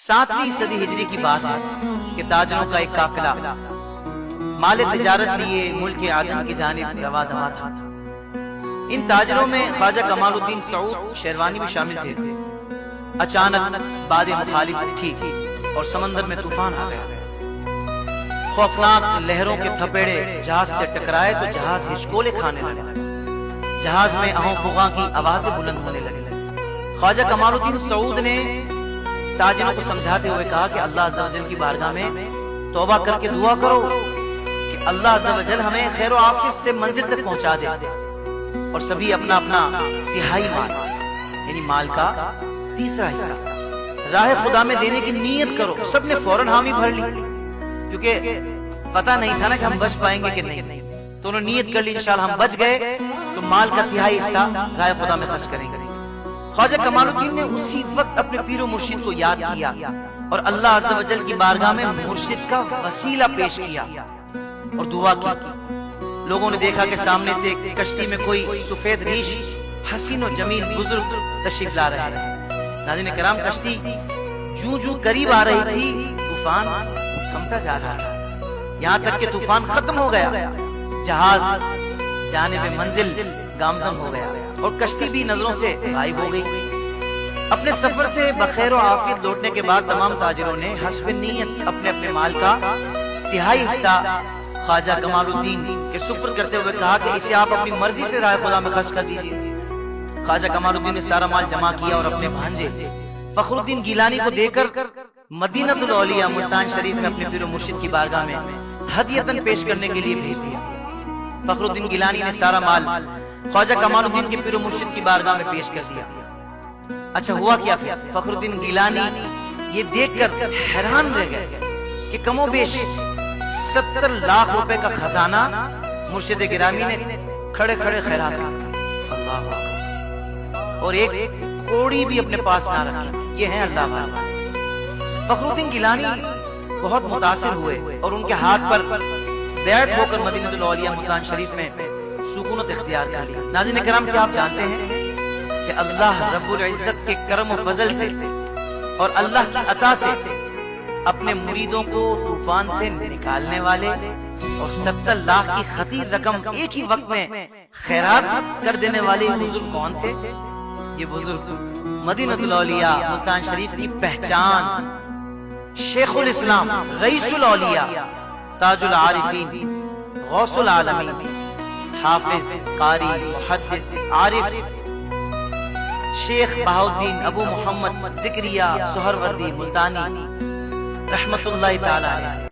7ویں صدی ہجری کی بات ہے کہ تاجروں کا ایک قافلہ مال تجارت لیے ملک عدن کی جانب رواں دواں تھا۔ ان تاجروں میں خواجہ کمال الدین سعود شیروانی بھی شامل تھے۔ اچانک باد مخالف اٹھی اور سمندر میں طوفان آ گیا۔ خوفناک لہروں کے تھپیڑے جہاز سے ٹکرائے تو جہاز ہچکولے کھانے لگا۔ جہاز میں اہوں فغاں کی آوازیں بلند ہونے لگی۔ خواجہ کمال الدین سعود نے تاجروں کو سمجھاتے ہوئے کہا کہ اللہ عز و جل کی بارگاہ میں توبہ کر کے دعا کرو کہ اللہ عز و جل ہمیں خیر و عافیت سے منزل تک پہنچا دے، اور سبھی اپنا اپنا تہائی مال یعنی مال کا تیسرا حصہ راہ خدا میں دینے کی نیت کرو۔ سب نے فوراً حامی بھر لی، کیونکہ پتہ نہیں تھا نا کہ ہم بچ پائیں گے کہ نہیں، تو انہوں نے نیت کر لی انشاءاللہ ہم بچ گئے تو مال کا تہائی حصہ راہ خدا میں خرچ کریں گے۔ خواجہ کمال الدین نے اسی وقت اپنے پیر و مرشد کو یاد کیا اور اللہ عز و جل کی بارگاہ میں مرشد کا وسیلہ پیش کیا اور دعا کی۔ لوگوں نے دیکھا کہ سامنے سے ایک کشتی میں کوئی سفید ریش حسین و جمیل بزرگ تشریف لا رہے ہیں۔ ناظرین کرام، کشتی جوں جوں قریب آ رہی تھی طوفان تھمتا جا رہا تھا، یہاں تک کہ طوفان ختم ہو گیا، جہاز جانب منزل گامزن ہو گیا اور کشتی بھی نظروں سے غائب ہو گئی۔ اپنے سفر سے بخیر و عافیت لوٹنے کے بعد تمام تاجروں نے حسب نیت اپنے اپنے مال کا تہائی حصہ خواجہ کمال الدین کے سپرد کرتے ہوئے کہا کہ اسے آپ اپنی مرضی سے راہ خدا میں خرچ کر دیجیے۔ خواجہ کمال الدین نے سارا مال جمع کیا اور اپنے بھانجے فخر الدین گیلانی کو دے کر مدینہ الاولیاء ملتان شریف میں اپنے پیر و مرشد کی بارگاہ میں ہدیتاً پیش کرنے کے لیے بھیج دیا۔ فخر الدین گیلانی نے سارا مال خواجہ کمال الدین کے پیر و مرشد کی بارگاہ میں پیش کر دیا۔ اچھا ہوا کیا پھر؟ فخر الدین گیلانی یہ دیکھ کر حیران رہ گئے کہ کم و بیش 70 لاکھ روپے کا خزانہ مرشد گرامی نے کھڑے کھڑے خیرات کیا، اللہ اکبر، اور ایک کوڑی بھی اپنے پاس نہ رکھی۔ یہ ہے اللہ والا۔ فخر الدین گیلانی بہت متاثر ہوئے اور ان کے ہاتھ پر بیعت ہو کر مدینہ الاولیاء ملتان شریف میں سکونت اختیار کر لی۔ ناظرین کرام، کیا آپ جانتے ہیں کہ اللہ رب العزت کے کرم و فضل سے اور اللہ کی عطا سے اپنے مریدوں کو طوفان سے نکالنے والے اور 70 لاکھ کی خطیر رقم ایک ہی وقت میں خیرات کر دینے والے بزرگ کون تھے؟ یہ بزرگ مدینہ الاولیاء ملتان شریف کی پہچان، شیخ الاسلام، رئیس الاولیاء، تاج العارفین، غوث العالمین، حافظ، قاری، محدث، عارف، شیخ بہاؤالدین ابو محمد زکریا سہروردی ملتانی رحمت اللہ تعالی علیہ